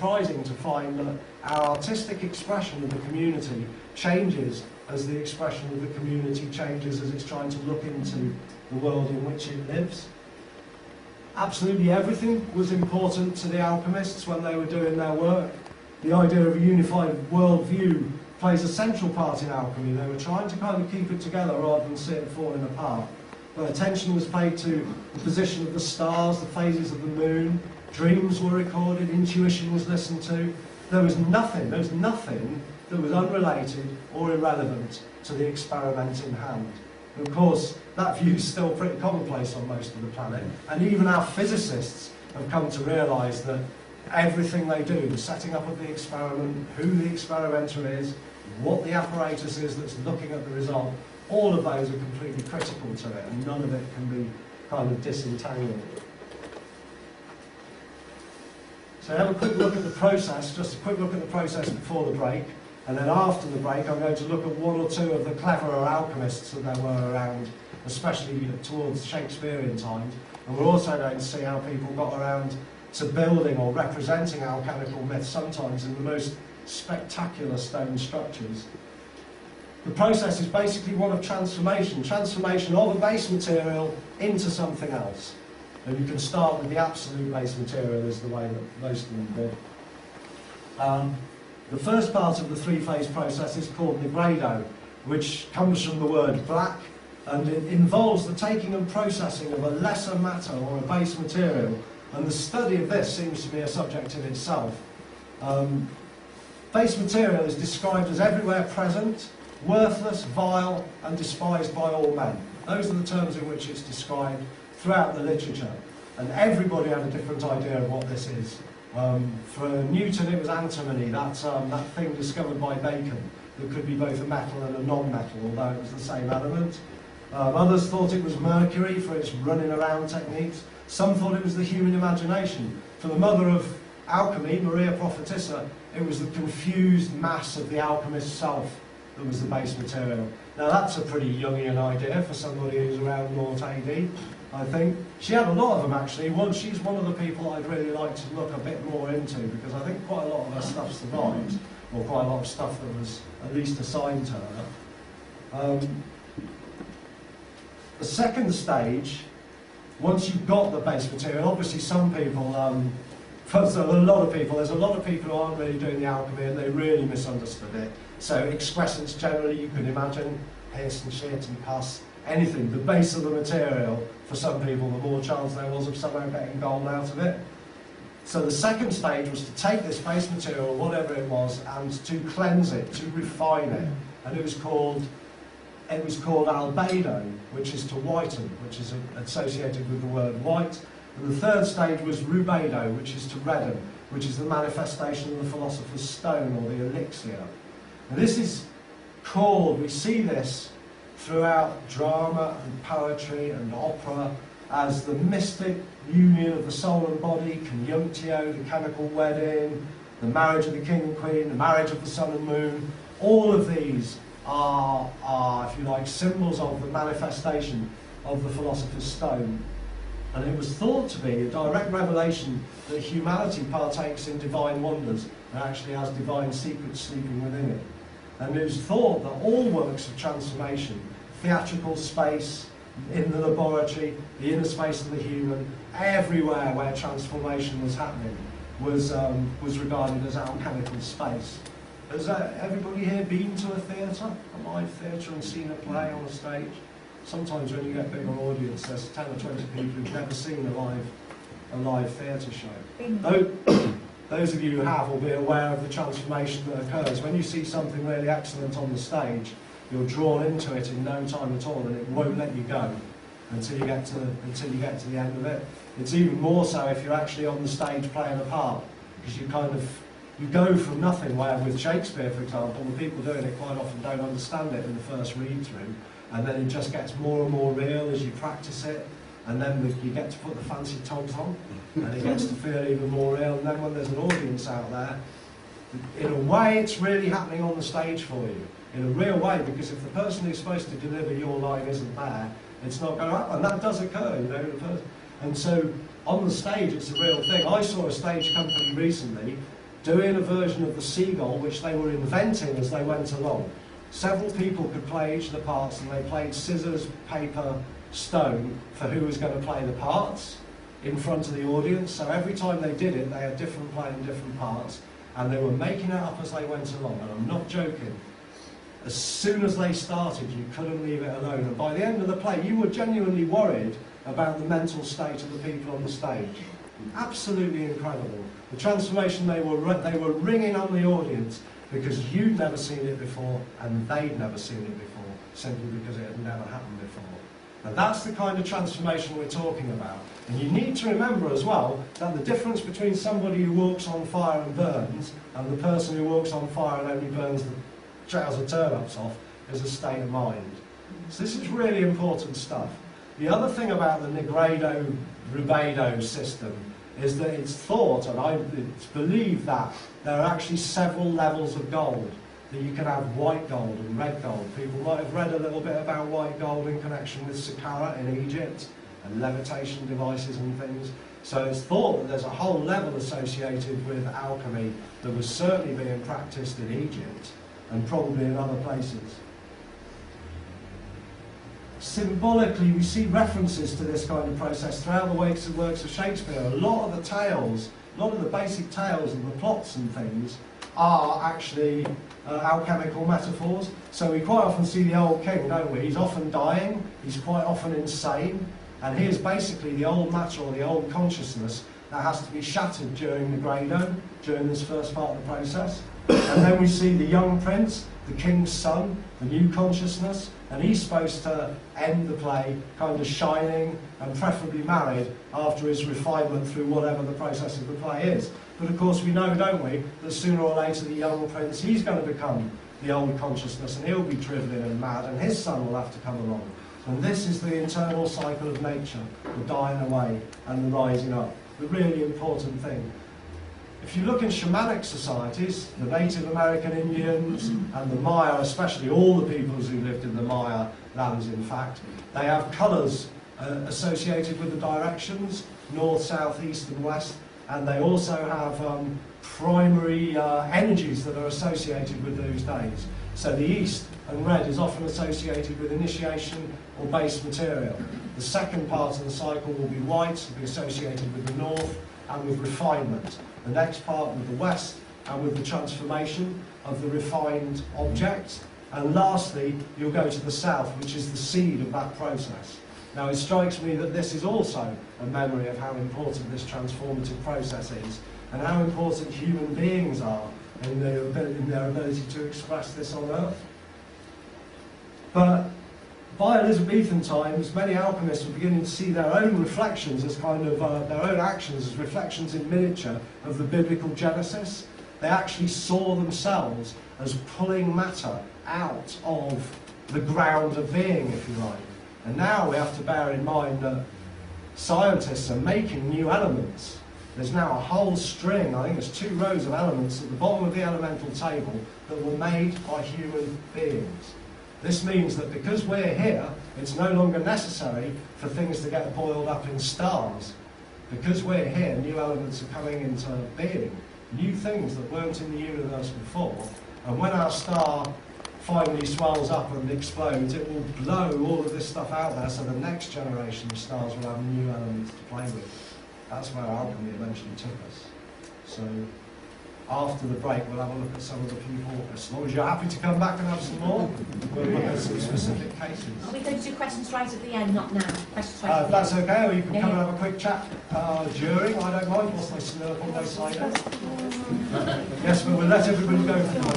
surprising to find that our artistic expression of the community changes as the expression of the community changes as it's trying to look into the world in which it lives. Absolutely everything was important to the alchemists when they were doing their work. The idea of a unified worldview plays a central part in alchemy. They were trying to kind of keep it together rather than see it falling apart. But attention was paid to the position of the stars, the phases of the moon, dreams were recorded, intuition was listened to. There was nothing that was unrelated or irrelevant to the experiment in hand. And of course, that view is still pretty commonplace on most of the planet, and even our physicists have come to realise that everything they do, the setting up of the experiment, who the experimenter is, what the apparatus is that's looking at the result, all of those are completely critical to it, and none of it can be kind of disentangled. So have a quick look at the process, just a quick look at the process before the break, and then after the break I'm going to look at one or two of the cleverer alchemists that there were around, especially towards Shakespearean times, and we're also going to see how people got around to building or representing alchemical myths, sometimes in the most spectacular stone structures. The process is basically one of transformation of a base material into something else. And you can start with the absolute base material is the way that most of them do. The first part of the three-phase process is called nigredo, which comes from the word black, and it involves the taking and processing of a lesser matter or a base material, and the study of this seems to be a subject in itself. Base material is described as everywhere present, worthless, vile, and despised by all men. Those are the terms in which it's described throughout the literature, and everybody had a different idea of what this is. For Newton it was antimony, that thing discovered by Bacon that could be both a metal and a non-metal, although it was the same element. Others thought it was mercury for its running around techniques. Some thought it was the human imagination. For the mother of alchemy, Maria Prophetissa, it was the confused mass of the alchemist's self that was the base material. Now that's a pretty Jungian idea for somebody who's around 0 AD, I think. She had a lot of them actually. She's one of the people I'd really like to look a bit more into, because I think quite a lot of her stuff survives, or quite a lot of stuff that was at least assigned to her. The second stage, once you've got the base material, obviously some people, there's a lot of people who aren't really doing the alchemy and they really misunderstood it. So excrescents generally, you can imagine, piss and shit and pus, anything, the base of the material, for some people, the more chance there was of somehow getting gold out of it. So the second stage was to take this base material, whatever it was, and to cleanse it, to refine it. And it was called albedo, which is to whiten, which is associated with the word white. And the third stage was rubedo, which is to redden, which is the manifestation of the philosopher's stone, or the elixir. And this is called, we see this throughout drama and poetry and opera, as the mystic union of the soul and body, conjunctio, the chemical wedding, the marriage of the king and queen, the marriage of the sun and moon. All of these are, if you like, symbols of the manifestation of the philosopher's stone. And it was thought to be a direct revelation that humanity partakes in divine wonders and actually has divine secrets sleeping within it. And it was thought that all works of transformation, theatrical space, in the laboratory, the inner space of the human, everywhere where transformation was happening, was regarded as alchemical space. Has everybody here been to a theatre, a live theatre, and seen a play on a stage? Sometimes when you get bigger audience, there's 10 or 20 people who've never seen a live theatre show. Those of you who have will be aware of the transformation that occurs. When you see something really excellent on the stage, you're drawn into it in no time at all, and it won't let you go until you get to the end of it. It's even more so if you're actually on the stage playing a part, because you go from nothing, where with Shakespeare, for example, the people doing it quite often don't understand it in the first read-through, and then it just gets more and more real as you practice it, and then you get to put the fancy togs on, and it gets to feel even more real, and then when there's an audience out there, in a way it's really happening on the stage for you, in a real way, because if the person who's supposed to deliver your line isn't there, it's not going to happen, and that does occur, you know, and so on the stage it's a real thing. I saw a stage company recently doing a version of the seagull which they were inventing as they went along. Several people could play each of the parts, and they played scissors, paper, stone for who was going to play the parts in front of the audience. So every time they did it, they had different playing different parts, and they were making it up as they went along. And I'm not joking. As soon as they started, you couldn't leave it alone. And by the end of the play, you were genuinely worried about the mental state of the people on the stage. Absolutely incredible. The transformation they were ringing on the audience because you'd never seen it before and they'd never seen it before, simply because it had never happened before. And that's the kind of transformation we're talking about. And you need to remember as well that the difference between somebody who walks on fire and burns and the person who walks on fire and only burns the trouser turn-ups off is a state of mind. So this is really important stuff. The other thing about the Negredo-Rubedo system is that it's thought, and it's believed, that there are actually several levels of gold. That you can have white gold and red gold. People might have read a little bit about white gold in connection with Saqqara in Egypt and levitation devices and things. So it's thought that there's a whole level associated with alchemy that was certainly being practiced in Egypt and probably in other places. Symbolically, we see references to this kind of process throughout the works of Shakespeare. A lot of the tales, a lot of the basic tales and the plots and things are actually alchemical metaphors. So we quite often see the old king, don't we? He's often dying, he's quite often insane, and here's basically the old matter or the old consciousness that has to be shattered during the Grado, during this first part of the process. And then we see the young prince, the king's son, the new consciousness, and he's supposed to end the play kind of shining and preferably married after his refinement through whatever the process of the play is. But of course we know, don't we, that sooner or later the young prince, he's going to become the old consciousness and he'll be driven and mad and his son will have to come along. And this is the internal cycle of nature, the dying away and the rising up, the really important thing. If you look in shamanic societies, the Native American Indians and the Maya, especially all the peoples who lived in the Maya lands, in fact, they have colours associated with the directions, north, south, east and west, and they also have primary energies that are associated with those days. So the east and red is often associated with initiation or base material. The second part of the cycle will be white, will be associated with the north and with refinement. The next part with the west and with the transformation of the refined object. And lastly, you'll go to the south, which is the seed of that process. Now it strikes me that this is also a memory of how important this transformative process is and how important human beings are in their ability to express this on earth. But by Elizabethan times, many alchemists were beginning to see their own reflections as kind of, their own actions as reflections in miniature of the biblical Genesis. They actually saw themselves as pulling matter out of the ground of being, if you like. And now we have to bear in mind that scientists are making new elements. There's now a whole string, I think there's 2 rows of elements at the bottom of the elemental table that were made by human beings. This means that because we're here, it's no longer necessary for things to get boiled up in stars. Because we're here, new elements are coming into being, new things that weren't in the universe before. And when our star finally swells up and explodes, it will blow all of this stuff out there, so the next generation of stars will have new elements to play with. That's where alchemy eventually took us. So after the break, we'll have a look at some of the people. As long as you're happy to come back and have some more, we'll look at some specific cases. Are we going to do questions right at the end, not now? Questions right at the end. That's okay, or you can come and have a quick chat during, I don't mind, whilst they slurp on those cider. Yes, but we'll let everybody go for the moment.